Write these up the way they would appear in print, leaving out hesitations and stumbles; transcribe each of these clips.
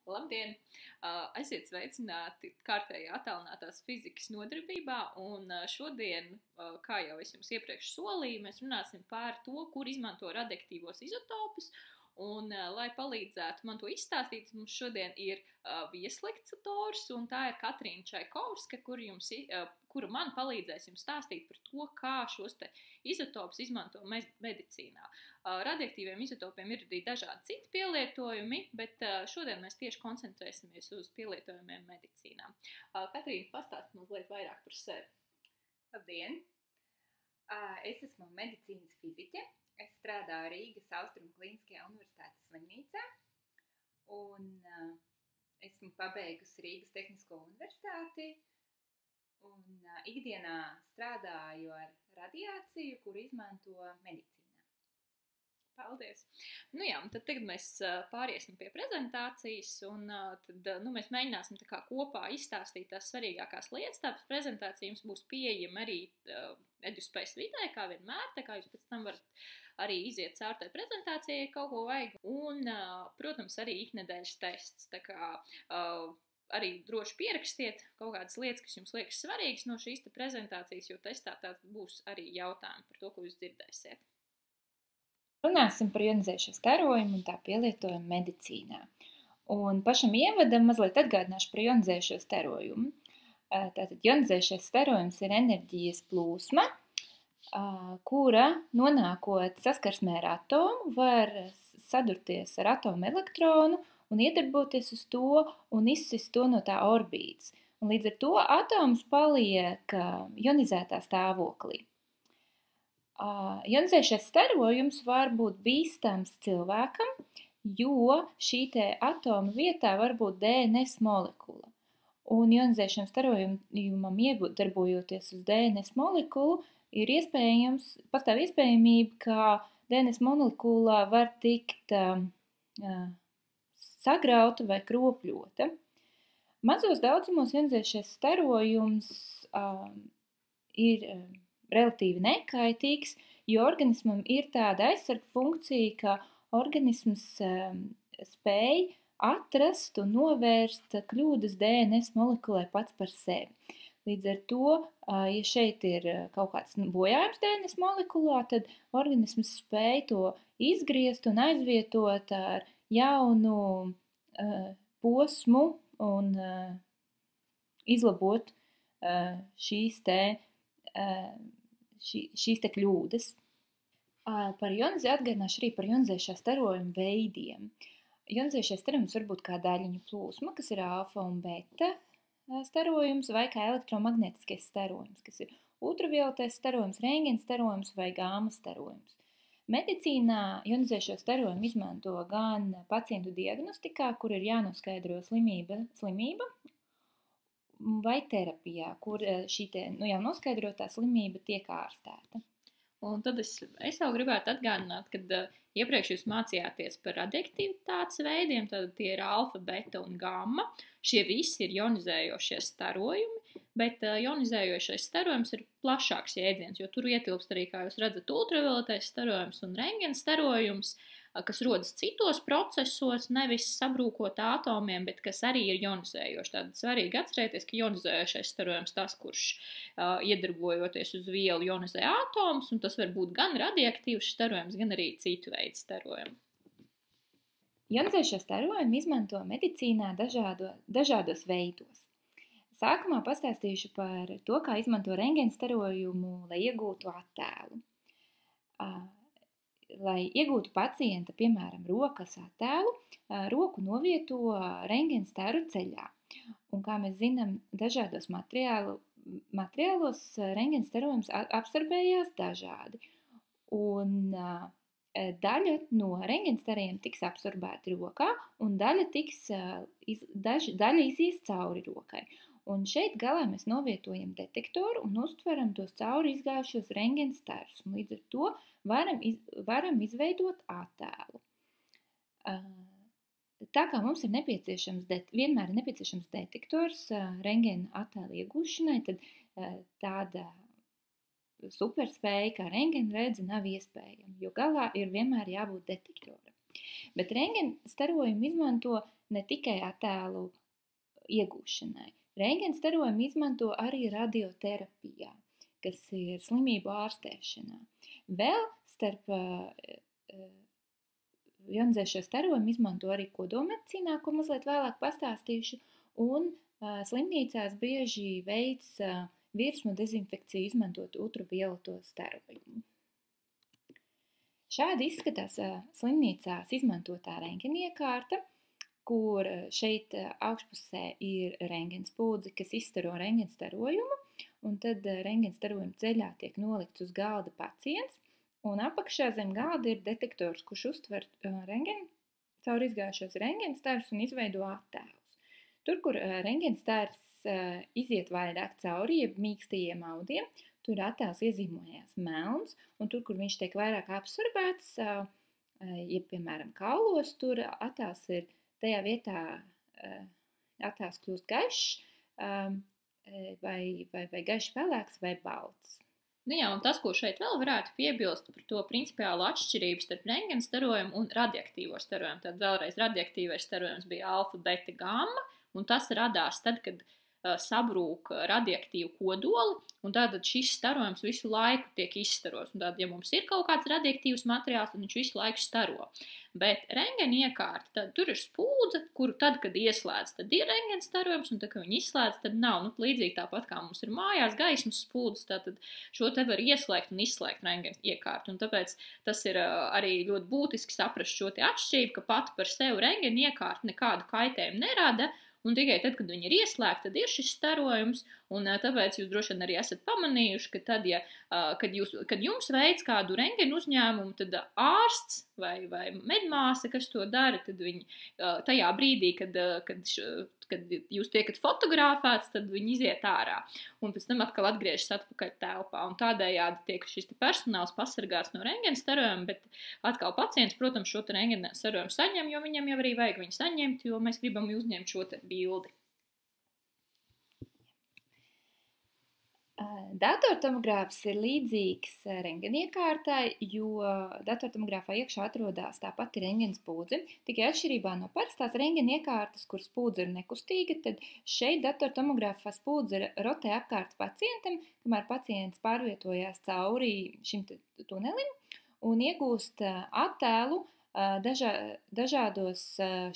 Labdien! Esiet sveicināti kārtējā attālinātās fizikas nodarbībā, un šodien, kā jau es jums iepriekš solīju, mēs runāsim par to, kur izmanto radioaktīvos izotopus. Un, lai palīdzētu man to izstāstīt, mums šodien ir vieslekcators, un tā ir Katrīna Čaikovska, kura man palīdzēs jums stāstīt par to, kā šos te izotopus izmanto medicīnā. Radioaktīviem izotopiem ir arī dažādi citi pielietojumi, bet šodien mēs tieši koncentrēsimies uz pielietojumiem medicīnā. Katrīna, pastāst mazliet vairāk par sevi. Labdien! Es esmu medicīnas fiziķe. Es strādāju Rīgas Austrumu Kliniskajā universitātes slimnīcā un esmu pabeigusi Rīgas Tehnisko universitāti un ikdienā strādāju ar radiāciju, kuru izmanto medicīnā. Paldies! Nu jā, tad tagad mēs pāriesim pie prezentācijas, un tad mēs mēģināsim tā kā kopā izstāstīt tās svarīgākās lietas. Tāpēc prezentācija jums būs pieejama arī EduSpace vidē, kā vienmēr, tā kā jūs pēc tam varat arī iziet caur tai prezentācijai, ja kaut ko vajag. Un, protams, arī iknedēļas tests, tā kā arī droši pierakstiet kaut kādas lietas, kas jums liekas svarīgas no šīs te prezentācijas, jo testā tā būs arī jautājumi par to, ko jūs dzirdēsiet. Runāsim par ionizējošo starojumu un tā pielietojumu medicīnā. Un pašam ievadam mazliet atgādināšu par ionizējošo starojumu. Tātad ionizējošais starojums ir enerģijas plūsma, kura nonākot saskarsmē ar atomu var sadurties ar atomu elektronu un iedarboties uz to un izsist to no tā orbītas. Un līdz ar to atoms paliek ionizētā stāvoklī. Ionizējošais starojums var būt bīstams cilvēkam, jo šī te atoma vietā var būt DNS molekula. Un ionizējošam starojumam iedarbojoties uz DNS molekulu, pastāv iespējamība, ka DNS molekula var tikt sagrauta vai kropļota. Mazos daudzumos ionizējošais starojums ir relatīvi nekaitīgs, jo organismam ir tāda aizsarga funkcija, ka organisms spēj atrast un novērst kļūdas DNS molekulē pats par sevi. Līdz ar to, ja šeit ir kaut kāds bojājums DNS molekulā, tad organisms spēj to izgriezt un aizvietot ar jaunu posmu un izlabot šīs te kļūdas. Atgādināšu arī par ionizējošā starojuma veidiem. Ionizējošais starojums var būt kā daļiņu plūsma, kas ir alfa un beta starojums, vai kā elektromagnētiskais starojums, kas ir ultravioletais starojums, rentgena starojums vai gāma starojums. Medicīnā ionizējošo starojumu izmanto gan pacientu diagnostikā, kur ir jānoskaidro slimība, vai terapijā, kur šī jau noskaidrotā slimība tiek ārstēta. Un tad es jau gribētu atgādināt, kad iepriekš jūs mācījāties par radioaktivitātes veidiem, tad tie ir alfa, beta un gamma. Šie visi ir ionizējošie starojumi, bet ionizējošais starojums ir plašāks jēdziens, jo tur ietilpst arī, kā jūs redzat, ultravioletais starojums un rentgena starojums, kas rodas citos procesos, nevis sabrūkot atomiem, bet kas arī ir ionizējoši. Tad svarīgi atcerēties, ka ionizējošais starojums tas, kurš iedarbojoties uz vielu ionizē atomus, un tas var būt gan radioaktīvs starojums, gan arī citu veidu starojumi. Ionizējošo starojumu izmanto medicīnā dažādos veidos. Sākumā pastāstīšu par to, kā izmanto rentgena starojumu, lai iegūtu attēlu. Lai iegūtu pacienta, piemēram, rokas attēlu, roku novieto rentgena staru ceļā. Un, kā mēs zinām, dažādos materiālos rentgena starojums absorbējās dažādi. Un daļa no rentgena stariem tiks absorbēta rokā, un daļa izies cauri rokai. Un šeit galā mēs novietojam detektoru un uztveram tos cauri izgājušos rentgena starus. Un līdz ar to varam izveidot attēlu. Tā kā mums ir vienmēr ir nepieciešams detektors rentgena attēlu iegūšanai, tad tāda superspēja kā rentgena redze nav iespējama, jo galā ir vienmēr jābūt detektoram. Bet rentgena starojumu izmanto ne tikai attēlu iegūšanai. Rentgena starojumu izmanto arī radioterapijā, kas ir slimību ārstēšanā. Vēl starp ionizējošo starojumu izmanto arī kodolmedicīnā, ko mazliet vēlāk pastāstīšu, un slimnīcās bieži veic virsmu dezinfekciju izmantot ultravioleto starojumu. Šādi izskatās slimnīcās izmantotā rentgena iekārta, kur šeit augšpusē ir rentgena spūdze, kas izstaro rentgena starojumu, un tad rentgena starojuma ceļā tiek nolikts uz galda pacients, un apakšā zem galda ir detektors, kurš uztver rentgena, caur izgājušos rentgena starus un izveido attēlus. Tur, kur rentgena stars iziet vairāk cauri, jeb mīkstajiem audiem, tur attēls iezīmojās melns, un tur, kur viņš tiek vairāk absorbēts, ja, piemēram, kaulos, tur attēls ir tajā vietā, attēls kļūst gaišs, vai gaiši pelēks, vai balts. Nu jā, un tas, ko šeit vēl varētu piebilst par to principiālo atšķirību starp rentgena starojumu un radioaktīvo starojumu. Tad vēlreiz radioaktīvais starojums bija alfa, beta, gamma, un tas radās tad, kad sabrūk radioaktīvu kodoli, un tātad šis starojums visu laiku tiek izstarots. Un tātad, ja mums ir kaut kāds radioaktīvs materiāls, tad viņš visu laiku staro. Bet rentgena iekārta, tad tur ir spūdze, kuru tad, kad ieslēdz, tad ir rentgena starojums, un tad, kad viņi izslēdz, tad nav. Nu, līdzīgi tāpat kā mums ir mājās gaismas spūdzes, tātad šo te var ieslēgt un izslēgt rentgena iekārtu. Un tāpēc tas ir arī ļoti būtiski saprast šo te atšķirību, ka pat par sevi rentgena iekārta nekādu kaitējumu nerada, un tikai tad, kad viņi ir ieslēgti, tad ir šis starojums, un tāpēc jūs droši vien arī esat pamanījuši, ka tad, kad jums veic kādu rentgena uzņēmumu, tad ārsts vai medmāsa, kas to dara, tad viņi tajā brīdī, kad jūs tiekat fotografēts, tad viņi iziet ārā, un pēc tam atkal atgriežas atpakaļ telpā, un tādējādi tiek šis personāls pasargāts no rentgena starojuma, bet atkal pacients, protams, šo rentgena starojumu saņem, jo viņam jau arī vajag viņu saņemt, jo mēs gribam uzņemt šo te bildi. Datortomogrāfs ir līdzīgs rentgena iekārtai, jo datortomogrāfā iekšā atrodas tā pati rentgena spūdze. Tikai atšķirībā no parastās rentgena iekārtas, kur spūdze ir nekustīga, tad šeit datortomogrāfā spūdze rotē apkārt pacientam, kamēr pacients pārvietojās cauri šim tunelim un iegūst attēlu dažādos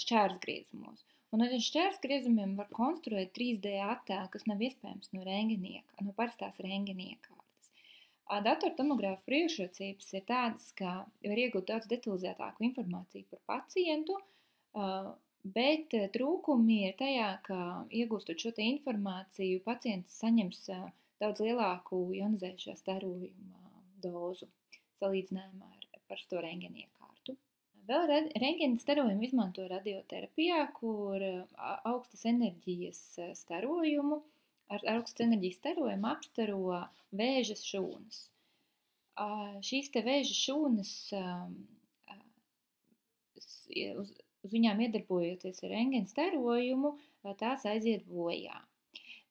šķērsgriezumos. Un ar šķērsgriezumiem var konstruēt 3D attēlu, kas nav iespējams no parastās rentgena iekārtas. Datortomogrāfa priekšrocības ir tādas, ka var iegūt daudz detalizētāku informāciju par pacientu, bet trūkumi ir tajā, ka iegūstot šo te informāciju, pacients saņems daudz lielāku ionizējošā starojuma dozu salīdzinājumā ar parasto rentgena iekārtu. Vēl rentgena starojumu izmanto radioterapijā, kur augstas enerģijas starojumu, ar augstas enerģijas starojumu apstaro vēža šūnas. Šīs te vēža šūnas, uz viņām iedarbojoties ar rentgena starojumu, tās aiziet bojā.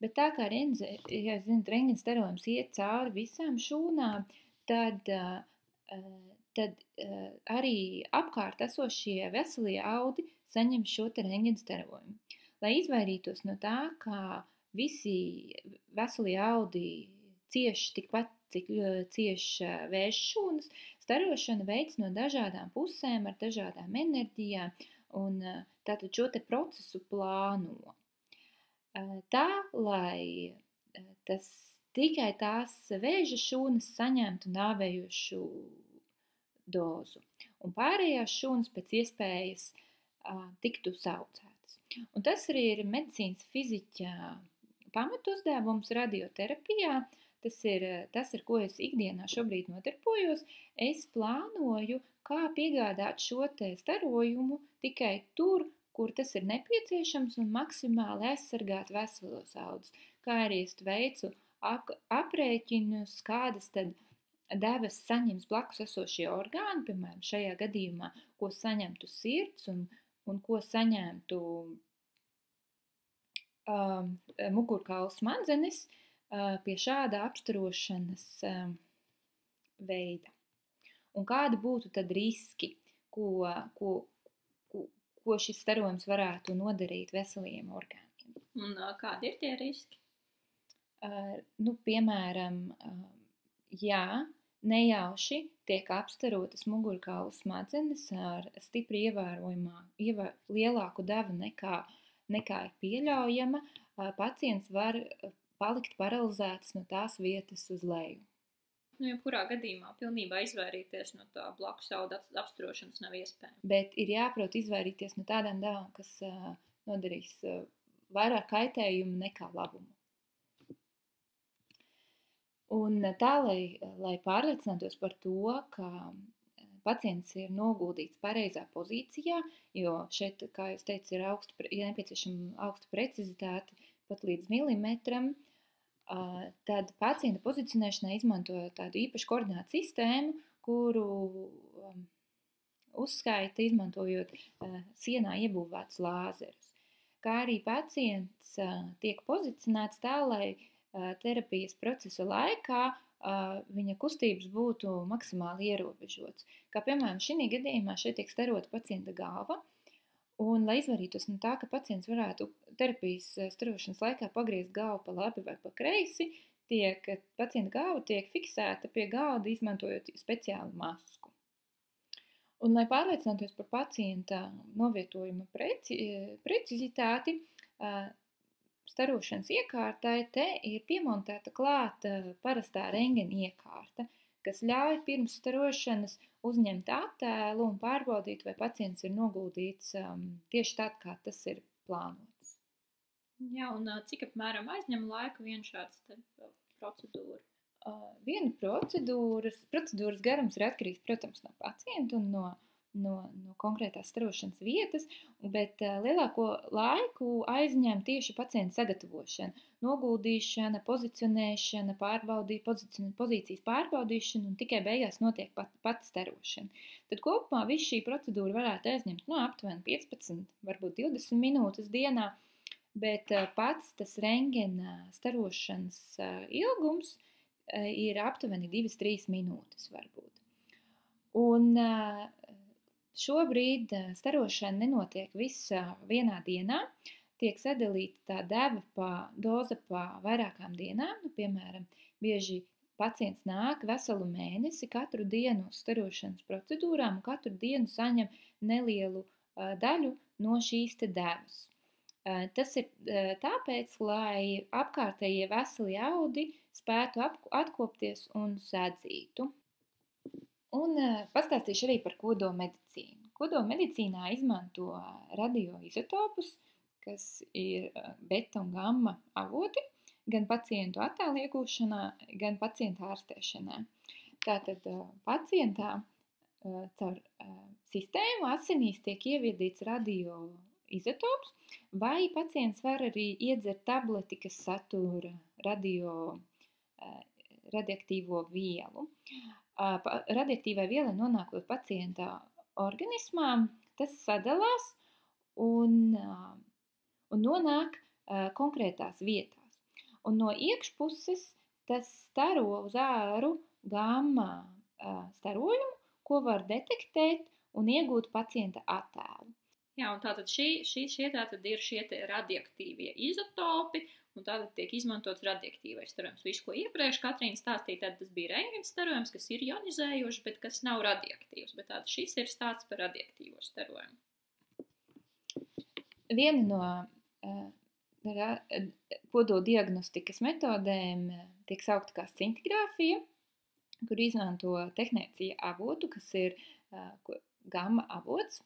Bet tā kā rentgena starojums iet cauri visām šūnām, tad arī apkārt esošie veselie audi saņem šo te rentgena starojumu. Lai izvairītos no tā, ka visi veselie audi cieš tikpat, cik cieš vēža šūnas, starošana veids no dažādām pusēm ar dažādām enerģijām, un tātad šo te procesu plāno. Tā, lai tikai tās vēža šūnas saņemtu nāvējošu dozu, un pārējās šūnas pēc iespējas tiktu saucētas. Un tas arī ir medicīnas fiziķa pamatuzdevums radioterapijā. Tas ir, ko es ikdienā šobrīd nodarbojos. Es plānoju, kā piegādāt šo te starojumu tikai tur, kur tas ir nepieciešams, un maksimāli aizsargāt veselos audus. Kā arī es veicu aprēķinus, kādas tad devas saņems blakus esošie orgāni, piemēram, šajā gadījumā, ko saņemtu sirds un ko saņemtu mugurkaula smadzenes pie šāda apstarošanas veida. Un kādi būtu tad riski, ko ko šis starojums varētu nodarīt veseliem orgāniem. Un kādi ir tie riski? Piemēram, jā, nejauši tiek apstarotas mugurkaula smadzenes ar stipri lielāku devu nekā ir pieļaujama. Pacients var palikt paralizēts no tās vietas uz leju. Jebkurā gadījumā pilnībā izvairīties no tā blakus auda apstarošanas nav iespējams. Bet ir jāprot izvairīties no tādām devām, kas nodarīs vairāk kaitējumu nekā labumu. Un tā, lai pārliecinātos par to, ka pacients ir noguldīts pareizā pozīcijā, jo šeit, kā jūs teicu, ir nepieciešama augsta precizitāte pat līdz milimetram, tad pacienta pozicionēšanai izmanto tādu īpašu koordinātu sistēmu, kuru uzskaita izmantojot sienā iebūvētus lāzerus. Kā arī pacients tiek pozicionēts tā, lai terapijas procesa laikā viņa kustības būtu maksimāli ierobežotas. Kā piemēram, šī gadījumā šeit tiek starota pacienta galva, un, lai izvairītos no tā, ka pacients varētu terapijas starošanas laikā pagriezt galvu pa labi vai pa kreisi, pacienta galva tiek fiksēta pie galda, izmantojot speciālu masku. Un, lai pārliecinātos par pacienta novietojuma precizitāti, starošanas iekārtai te ir piemontēta klāta parastā rentgena iekārta, kas ļauj pirms starošanas uzņemt attēlu un pārbaudīt, vai pacients ir noguldīts tieši tā, kā tas ir plānots. Jā, un cik apmēram aizņem laiku viena šāds procedūra? Viena procedūras garums ir atkarīgs, protams, no pacienta un no konkrētās starošanas vietas, bet lielāko laiku aizņem tieši pacienta sagatavošana, noguldīšana, pozicionēšana, pozīcijas pārbaudīšana un tikai beigās notiek pati starošana. Tad kopumā viss šī procedūra varētu aizņemt aptuveni 15, varbūt 20 minūtes dienā, bet pats tas rentgena starošanas ilgums ir aptuveni 2-3 minūtes varbūt. Un šobrīd starošana nenotiek visa vienā dienā, tiek sadalīta tā doza pa vairākām dienām. Piemēram, bieži pacients nāk veselu mēnesi katru dienu uz starošanas procedūrām un katru dienu saņem nelielu daļu no šīs te devas. Tas ir tāpēc, lai apkārtējie veseli audi spētu atkopties un sadzītu. Un pastāstīšu arī par kodolmedicīnu. Kodolmedicīnā izmanto radioizotopus, kas ir beta un gamma avoti, gan pacientu attēlu iegūšanā, gan pacienta ārstēšanā. Tātad pacientā caur sistēmu asinīs tiek ieviedīts radioizotops, vai pacients var arī iedzert tableti, kas satura radioaktīvo vielu. Radioaktīvai vielai nonākot pacienta organismā, tas sadalās un nonāk konkrētās vietās. Un no iekšpuses tas staro uz āru gamma starojumu, ko var detektēt un iegūt pacienta attēlu. Jā, un tātad šie tātad ir šie radioaktīvie izotopi, un tātad tiek izmantots radioaktīvais starojums. Visu, ko iepriekš Katrīna stāstīja, tad tas bija rentgena starojums, kas ir ionizējošs, bet kas nav radioaktīvs. Bet tātad šis ir stāsts par radioaktīvo starojumu. Viena no kodoldiagnostikas metodēm tiek saukta kā scintigrāfija, kur izmanto tehnēcija avotu, kas ir gamma avots.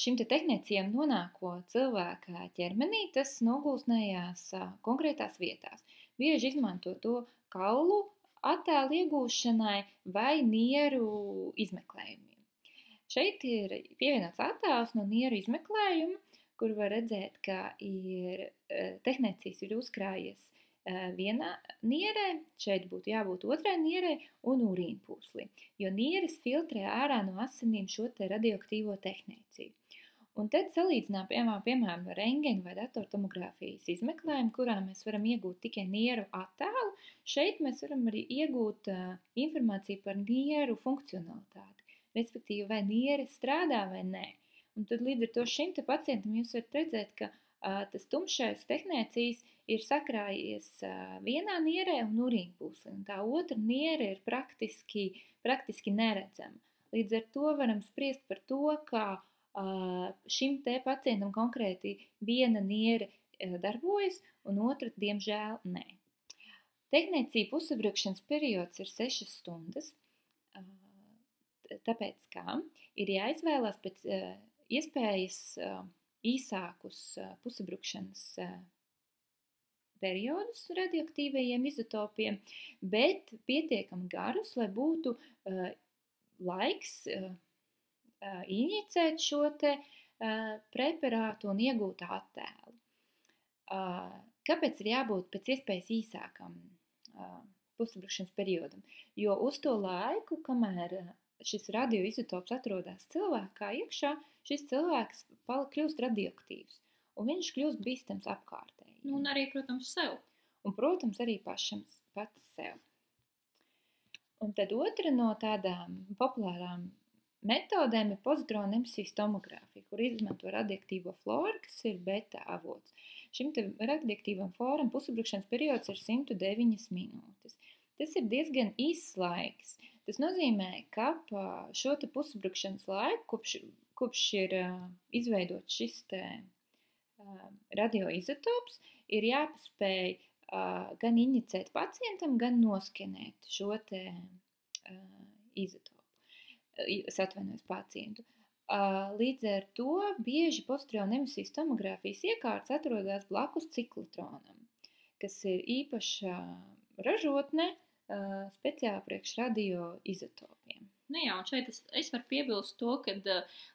Šim te tehnēcijam nonākot cilvēka ķermenī, tas nogulsnējās konkrētās vietās. Bieži izmanto to kaulu attēlu iegūšanai vai nieru izmeklējumiem. Šeit ir pievienots attēls no nieru izmeklējuma, kur var redzēt, ka tehnēcijas ir uzkrājies vienā nierē, šeit būtu jābūt otrai nierē un urīnpūslī, jo nieres filtrē ārā no asinīm šo te radioaktīvo tehnēciju. Un tad salīdzinām, piemēram, rentgena vai datortomogrāfijas izmeklējumu, kurā mēs varam iegūt tikai nieru attēlu. Šeit mēs varam arī iegūt informāciju par nieru funkcionalitāti, respektīvi vai niere strādā vai nē. Un tad līdz ar to šim te pacientam jūs varat redzēt, ka tas tumšais technēcijas ir sakrājies vienā nierē un urīnpūslī, un tā otra niere ir praktiski neredzama. Līdz ar to varam spriest par to, ka šim te pacientam konkrēti viena niere darbojas, un otra, diemžēl, nē. Technēcija pusabrukšanas periods ir 6 stundas, tāpēc kā ir jāizvēlās pēc iespējas īsākus pusabrukšanas periodus radioaktīvajiem izotopiem, bet pietiekami garus, lai būtu laiks injicēt šo te preparātu un iegūt attēlu. Kāpēc ir jābūt pēc iespējas īsākam pusabrukšanas periodam? Jo uz to laiku, kamēr šis radioizotops atrodas cilvēkā iekšā, šis cilvēks kļūst radioaktīvs, un viņš kļūst bīstams apkārtēji. Un arī, protams, sev. Un, protams, arī pats sev. Un tad otra no tādām populārām metodēm ir pozitronu emisijas tomogrāfija, kur izmanto radioaktīvo floru, kas ir beta avots. Šim te radioaktīvam floram pusabrukšanas periods ir 109 minūtes. Tas ir diezgan īss laiks. Tas nozīmē, ka šo te pusabrukšanas laiku, kopš ir izveidots šis te radioizotops, ir jāpaspēj gan injicēt pacientam, gan noskenēt šo te izotopu. Es atvainojos pacientu. Līdz ar to bieži pozitronu emisijas tomogrāfijas iekārtas atrodas blakus ciklotronam, kas ir īpaša ražotne speciāli priekš radioizotopiem. Nu jā, un šeit es varu piebilst to, ka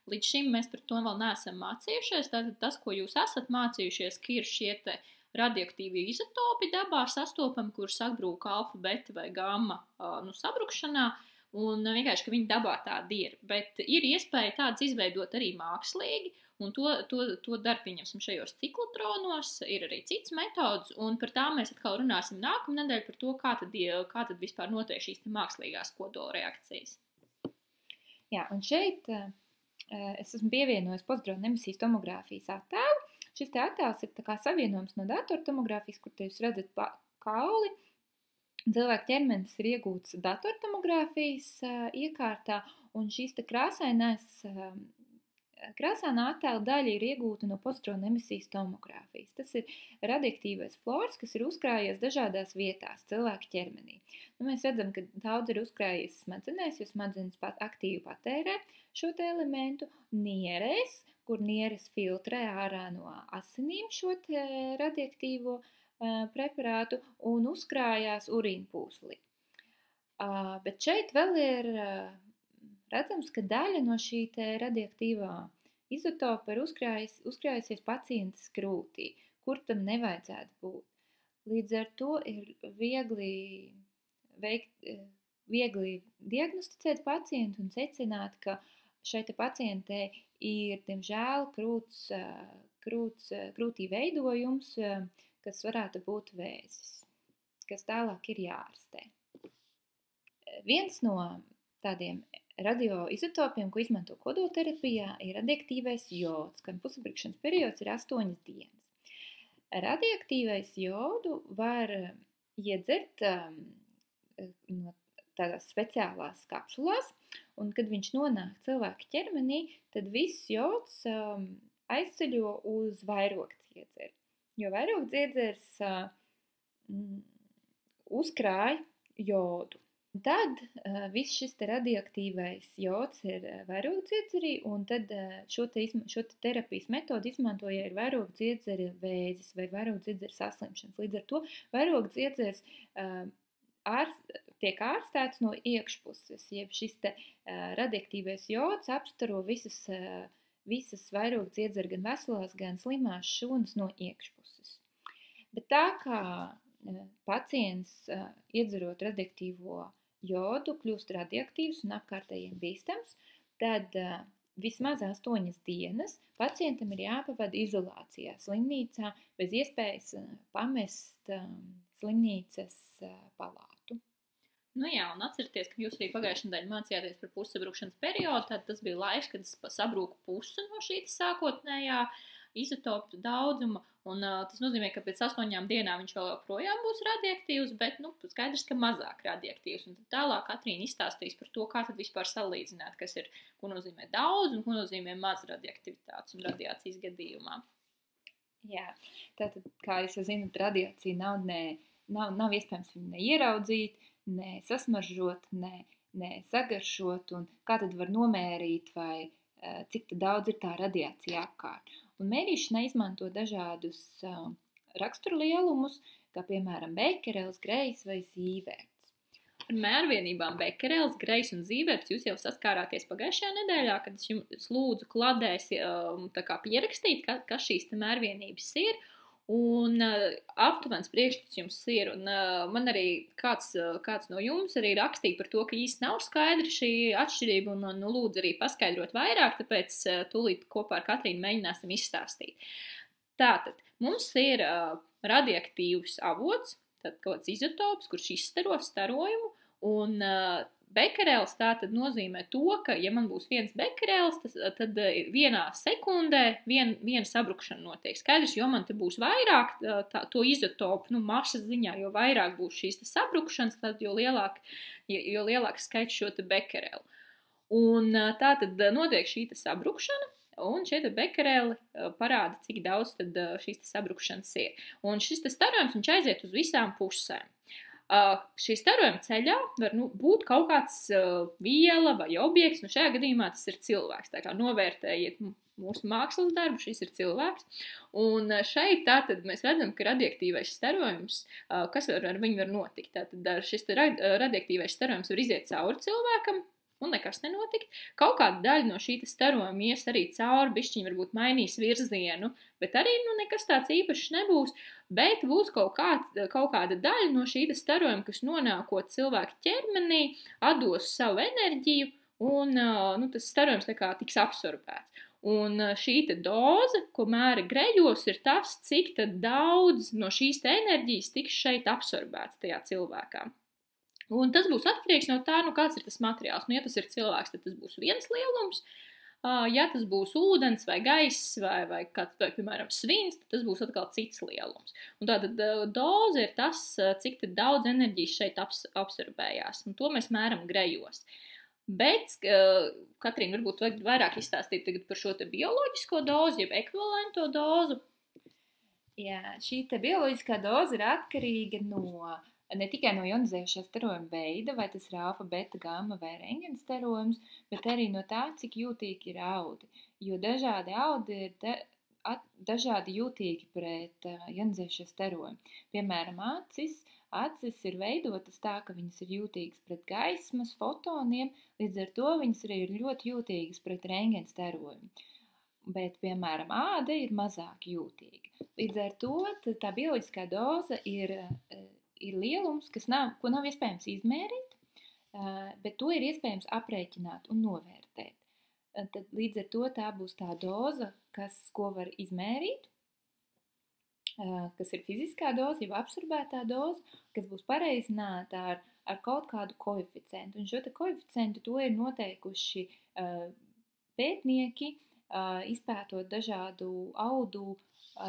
līdz šim mēs par to vēl neesam mācījušies. Tātad tas, ko jūs esat mācījušies, ka ir šie te radioaktīvie izotopi dabā sastopami, kurus sabrūk alfa, beta vai gamma sabrukšanā, un vienkārši, ka viņi dabā tādi ir. Bet ir iespēja tādas izveidot arī mākslīgi, un to dara, pieņemsim, šajos ciklotronos, ir arī cits metods, un par tām mēs atkal runāsim nākamnedēļ par to, kā tad vispār notiek šīs mākslīgās kodola reakcijas. Jā, un šeit es esmu pievienojis pozitronu emisijas tomogrāfijas attēlu. Šis te attēls ir tā kā savienojums no datortomogrāfijas, kur te jūs redzat kauli. Cilvēka ķermenis ir iegūts datortomogrāfijas iekārtā, un šīs te krāsainā attēla daļa ir iegūta no pozitronu emisijas tomogrāfijas. Tas ir radioaktīvais flors, kas ir uzkrājies dažādās vietās cilvēka ķermenī. Mēs redzam, ka daudz ir uzkrājies smadzenēs, jo smadzenes aktīvi patērē šo te elementu, nierēs, kur nieres filtrē ārā no asinīm šo te radioaktīvo preparātu un uzkrājās urīnpūslī. Bet šeit vēl ir redzams, ka daļa no šī te radioaktīvā izotopa ir uzkrājusies pacienta krūtī, kur tam nevajadzētu būt. Līdz ar to ir viegli diagnosticēt pacientu un secināt, ka šai te pacientei ir, diemžēl, krūtī veidojums, kas varētu būt vēzis, kas tālāk ir jāārstē. Viens no tādiem radioizotopiem, ko izmanto kodolterapijā, ir radioaktīvais jods, kam pusabrukšanas periods ir 8 dienas. Radioaktīvais jodu var iedzert no tādās speciālās kapsulās, un kad viņš nonāk cilvēka ķermenī, tad viss jods aizceļo uz vairogdziedzeri, jo vairogdziedzers uzkrāj jodu. Tad viss šis te radioaktīvais jods ir vairogdziedzerī, un tad šo te terapijas metodu izmantoja ir vairogdziedzera vēzis vai vairogdziedzera saslimšanas. Līdz ar to vairogdziedzers tiek ārstēts no iekšpuses, jeb šis te radioaktīvais jods apstaro visas vairogdziedzera gan veselās, gan slimās šūnas no iekšpuses. Bet tā kā pacients iedzerot radioaktīvo jodu kļūst radioaktīvs un apkārtējiem bīstams, tad vismaz 8 dienas pacientam ir jāpavada izolācijā slimnīcā bez iespējas pamest slimnīcas palātu. Nu jā, un atcerieties, ka jūs arī pagājušajā nedēļā mācījāties par pussabrukšanas periodu, tad tas bija laiks, kad es sabrūku pusi no šī sākotnējā izotopu daudzuma, un tas nozīmē, ka pēc 8 dienām viņš vēl joprojām būs radioaktīvs, bet, nu, skaidrs, ka mazāk radioaktīvs, un tad tālāk Katrīna izstāstīs par to, kā tad vispār salīdzināt, kas ir, ko nozīmē daudz un ko nozīmē maz radioaktivitātes un radiācijas gadījumā. Jā, tātad, kā jūs jau zinat, radiācija nav iespējams viņu ne ieraudzīt, ne sasmaržot, ne sagaršot, un kā tad var nomērīt, vai cik daudz ir tā radiācija apkārt. Un mērīšanai izmanto dažādus raksturlielumus, kā piemēram bekerels, grejs vai zīverts. Ar mērvienībām bekerels, grejs un zīverts jūs jau saskārāties pagājušajā nedēļā, kad es jums lūdzu kladēs pierakstīt, kas šīs mērvienības ir. Un aptuvens priekšstats jums ir, un man arī kāds no jums arī rakstīja par to, ka īsti nav skaidra šī atšķirība, un lūdzu arī paskaidrot vairāk, tāpēc tūlīt kopā ar Katrīnu mēģināsim izstāstīt. Tātad, mums ir radioaktīvs avots, tad kaut kāds izotops, kurš izstaro starojumu, un bekerels tātad nozīmē to, ka, ja man būs viens bekerels, tad vienā sekundē viena sabrukšana notiek. Skaidrs, jo man te būs vairāk to izotopu, masas ziņā, jo vairāk būs šīs sabrukšanas, tad jo lielāks skaits šo te bekerelu. Un tātad notiek šī sabrukšana, un šie bekereli parāda, cik daudz tad šīs sabrukšanas ir. Un šis starojums, viņš aiziet uz visām pusēm. Šī starojuma ceļā var būt kaut kāds viela vai objekts, un šajā gadījumā tas ir cilvēks. Tā kā novērtējiet mūsu mākslas darbu, šis ir cilvēks. Un šeit tātad mēs redzam, ka radioaktīvais starojums, kas ar viņu var notikt. Tātad šis radioaktīvais starojums var iziet cauri cilvēkam, un nekas nenotikt. Kaut kāda daļa no šī starojuma ies arī cauri, bišķiņi varbūt mainīs virzienu, bet arī nekas tāds īpašs nebūs. Bet būs kaut kāda daļa no šī starojuma, kas nonākot cilvēka ķermenī, atdos savu enerģiju, un tas starojums tā kā tiks absorbēts. Un šī doze, ko mēra grejos, ir tas, cik daudz no šīs enerģijas tiks šeit absorbēts tajā cilvēkā. Un tas būs atkarīgs no tā, kāds ir tas materiāls. Ja tas ir cilvēks, tad tas būs viens lielums. Ja tas būs ūdens vai gaiss vai piemēram, svins, tad tas būs atkal cits lielums. Un tātad doze ir tas, cik daudz enerģijas šeit absorbējās. Un to mēs mēram grejos. Bet, Katrīna, varbūt vajag vairāk izstāstīt tagad par šo bioloģisko dozi, jeb ekvivalento dozu. Jā, šī bioloģiskā doze ir atkarīga ne tikai no ionizējošā starojuma veida, vai tas ir alfa, beta, gamma vai rentgena starojums, bet arī no tā, cik jūtīgi ir audi. Jo dažādi audi ir dažādi jūtīgi pret ionizējošo starojumu. Piemēram, acis ir veidotas tā, ka viņas ir jūtīgas pret gaismas, fotoniem, līdz ar to viņas arī ir ļoti jūtīgas pret rentgena starojumu. Bet, piemēram, āda ir mazāk jūtīga. Līdz ar to tā bioloģiskā doza ir lielums, ko nav iespējams izmērīt, bet to ir iespējams aprēķināt un novērtēt. Tad līdz ar to tā būs tā doza, ko var izmērīt, kas ir fiziskā doza, jau absorbētā doza, kas būs pareizināta ar kaut kādu koeficientu. Un šo koeficientu to ir noteikuši pētnieki, izpētot dažādu audu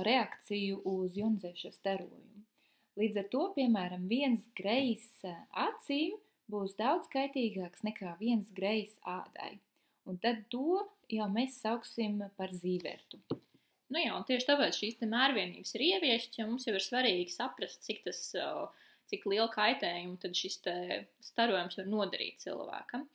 reakciju uz ionizējošo starojumu. Līdz ar to, piemēram, viens grejs acīm būs daudz kaitīgāks nekā viens grejs ādai. Un tad to jau mēs sauksim par zīvertu. Nu jā, un tieši tāpēc šīs mērvienības ir ieviestas, jo mums jau ir svarīgi saprast, cik lielu kaitējumu tad šis starojums var nodarīt cilvēkam.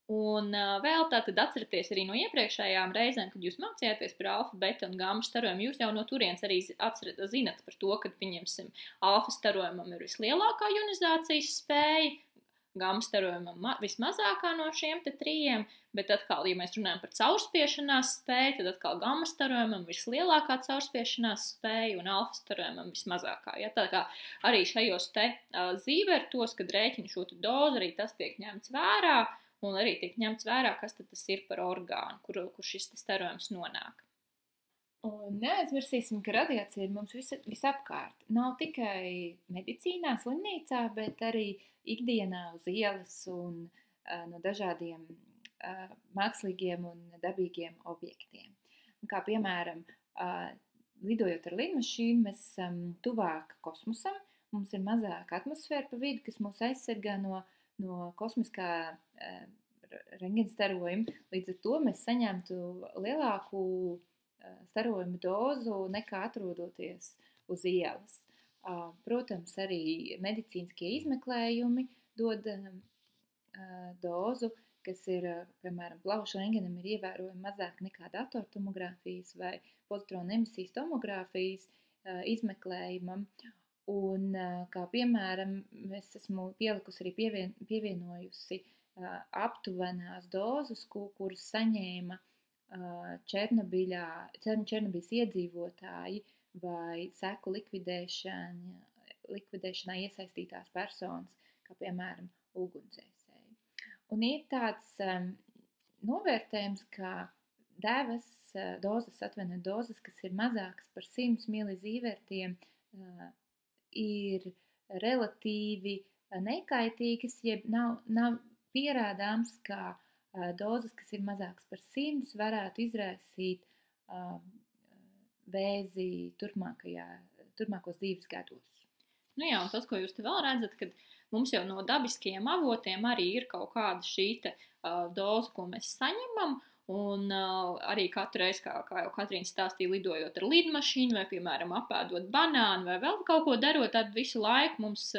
Un vēl tātad atceraties arī no iepriekšējām reizēm, kad jūs mācījāties par alfa, beta un gamma starojumu, jūs jau no turienes arī zinat par to, ka, pieņemsim, alfa starojumam ir vislielākā ionizācijas spēja, gamma starojumam vismazākā no šiem trijiem, bet atkal, ja mēs runājam par caurspiešanās spēju, tad atkal gamma starojumam vislielākā caurspiešanās spēja un alfa starojumam vismazākā. Ja? Tā kā arī šajos zīvertos, kad rēķina šo dozu, arī tas tiek ņemts vērā, un arī tiek ņemts vērā, kas tad tas ir par orgānu, kur šis starojums nonāk. Un neaizmirsīsim, ka radiācija ir mums visapkārt. Nav tikai medicīnā, slimnīcā, bet arī ikdienā uz ielas un no dažādiem mākslīgiem un dabīgiem objektiem. Un kā piemēram, lidojot ar lidmašīnu, mēs esam tuvāk kosmosam, mums ir mazāka atmosfēra pa vidu, kas mūs aizsargā no kosmiskā rentgena starojuma. Līdz ar to mēs saņemtu lielāku starojuma dozu nekā atrodoties uz ielas. Protams, arī medicīniskie izmeklējumi dod dozu, kas ir, piemēram, plaušu rentgenam ir ievērojami mazāk nekā datortomogrāfijas vai pozitronu emisijas tomogrāfijas izmeklējumam. Un, kā piemēram, es esmu pielikusi arī pievienojusi aptuvenās dozes, kuras saņēma Černobiļas iedzīvotāji vai seku likvidēšanā iesaistītās personas, kā piemēram ugunsdzēsēji. Un ir tāds novērtējums, ka dozes, kas ir mazākas par 100 milizīvertiem, ir relatīvi nekaitīgas, jeb nav pierādāms, ka dozes, kas ir mazākas par 100, varētu izraisīt vēzi turpmākos dzīves gados. Nu jā, un tas, ko jūs te vēl redzat, kad mums jau no dabiskajiem avotiem arī ir kaut kāda šī doza, ko mēs saņemam. Un arī katru reizi, kā jau Katrīna stāstīja, lidojot ar lidmašīnu vai, piemēram, apēdot banānu vai vēl kaut ko darot, tad visu laiku mums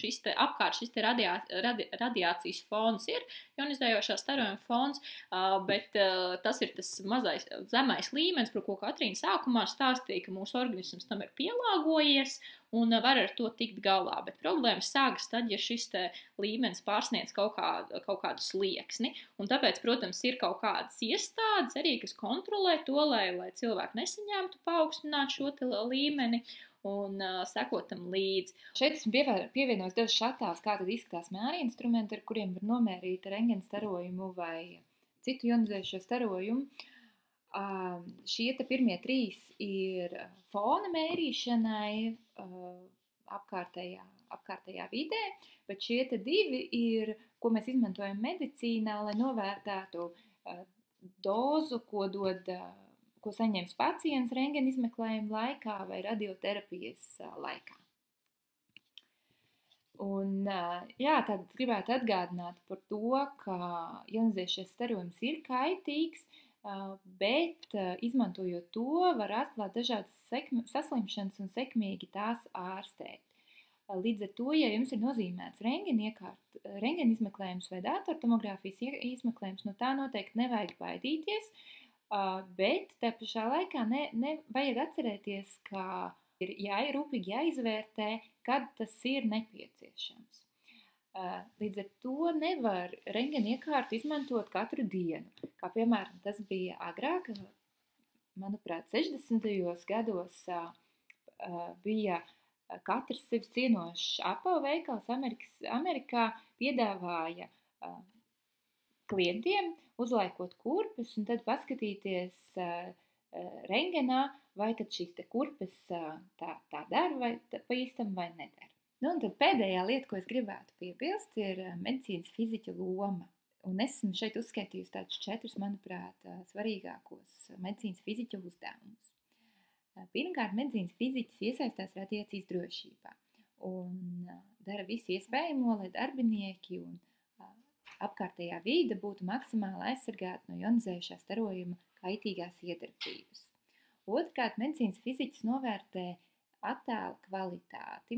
šis radiācijas fons ir, ionizējošā starojuma fons, bet tas ir tas zemais līmenis, par ko Katrīna sākumā stāstīja, ka mūsu organisms tam ir pielāgojies un var ar to tikt galā. Bet problēmas sākas tad, ja šis līmenis pārsniedz kaut kādu slieksni. Un tāpēc, protams, ir kaut kādas iestādes arī, kas kontrolē to, lai cilvēki nesaņemtu paaugstināt šo līmeni un sekot tam līdzi. Šeit esmu pievienojis dažus attēlus, kā tad izskatās mērinstrumenti, ar kuriem var nomērīt rentgena starojumu vai citu ionizējošo starojumu. Šie pirmie 3 ir fona mērīšanai apkārtējā vidē, bet šie 2 ir, ko mēs izmantojam medicīnā, lai novērtētu dozu, ko saņems pacients rentgena izmeklējuma laikā vai radioterapijas laikā. Un, tad gribētu atgādināt par to, ka ionizējošais starojums ir kaitīgs, bet izmantojot to, var atklāt dažādas saslimšanas un sekmīgi tās ārstēt. Līdz ar to, ja jums ir nozīmēts rentgena izmeklējums vai datortomogrāfijas izmeklējums, no tā noteikti nevajag baidīties, bet tā pašā laikā vajag atcerēties, ka ir rūpīgi jāizvērtē, kad tas ir nepieciešams. Līdz ar to nevar rentgena iekārtu izmantot katru dienu. Kā piemēram, tas bija agrāk, manuprāt, 60. gados bija katrs sevis cienošs Apple veikals Amerikā piedāvāja klientiem uzlaikot kurpes un tad paskatīties rentgenā, vai tad šīs kurpes tā dara vai pa īstam vai nedara. Nu, un tad pēdējā lieta, ko es gribētu piebilst, ir medicīnas fiziķa loma. Un esmu šeit uzskaitījusi tādus 4, manuprāt, svarīgākos medicīnas fiziķa uzdevumus. Pirmkārt, medicīnas fiziķis iesaistās radiācijas drošībā un dara visu iespējamo, lai darbinieki un apkārtējā vide būtu maksimāli aizsargāti no ionizējošā starojuma kaitīgās iedarbības. Otrkārt, medicīnas fiziķis novērtē attēla kvalitāti,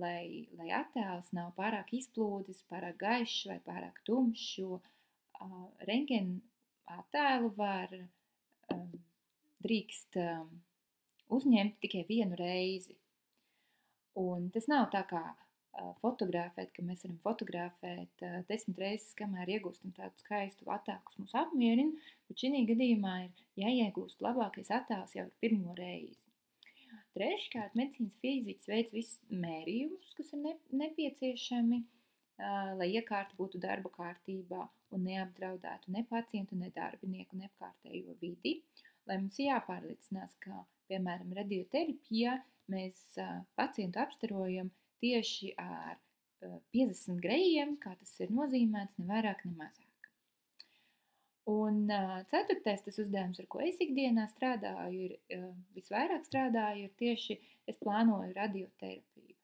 lai attēls nav pārāk izplūdis, pārāk gaišs vai pārāk tumšs, jo rentgena attēlu drīkst uzņemt tikai vienu reizi. Un tas nav tā kā fotografēt, ka mēs varam fotografēt 10 reizes, kamēr iegūstam tādu skaistu attēlu, kas mūs apmierina, bet šī gadījumā ir jāiegūst labākais attēls jau ar pirmo reizi. Treškārt, medicīnas fiziķis veic visus mērījumus, kas ir nepieciešami, lai iekārta būtu darba kārtībā un neapdraudētu ne pacientu, ne darbinieku, ne apkārtējo vidi. lai mums jāpārliecinās, ka, piemēram, radioterapijā mēs pacientu apstarojam tieši ar 50 grejiem, kā tas ir nozīmēts, ne vairāk, ne mazāk. Un ceturtais tas uzdevums, ar ko es ikdienā strādāju, visvairāk strādāju, ir tieši es plānoju radioterapiju.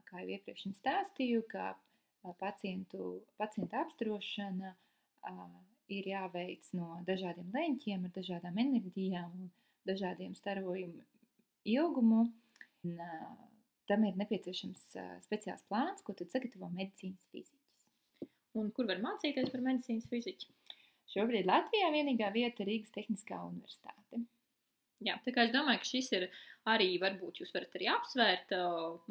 Kā jau iepriekš stāstīju, ka pacientu apstarošana ir jāveic no dažādiem leņķiem, ar dažādām enerģijām un dažādiem starojumu ilgumu. Un, tam ir nepieciešams speciāls plāns, ko tad sagatavo medicīnas fiziķis. Un kur var mācīties par medicīnas fiziķi? Šobrīd Latvijā vienīgā vieta Rīgas Tehniskā universitāte. Jā, tā kā es domāju, ka šis ir arī, varbūt jūs varat arī apsvērt,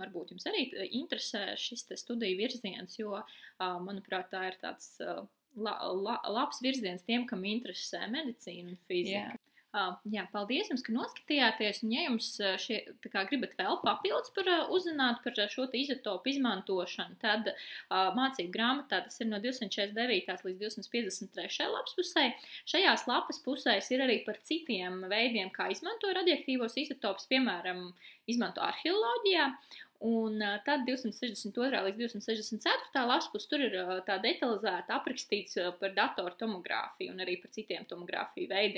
varbūt jums arī interesē šis studiju virziens, jo, manuprāt, tā ir tāds labs virziens tiem, kam interesē medicīna un fizika. Jā, paldies jums, ka noskatījāties, un ja jums gribat vēl papildus uzzināt par šo izotopu izmantošanu, tad mācību grāmatā tas ir no 249. līdz 253. lapspusē. Šajās lapas pusēs ir arī par citiem veidiem, kā izmanto radioaktīvos izotopus, piemēram, izmanto arheoloģijā. Un tad 262. līdz 264. lapspus tur ir tā detalizēta aprakstīts par datortomogrāfiju un arī par citiem tomogrāfiju veidiem.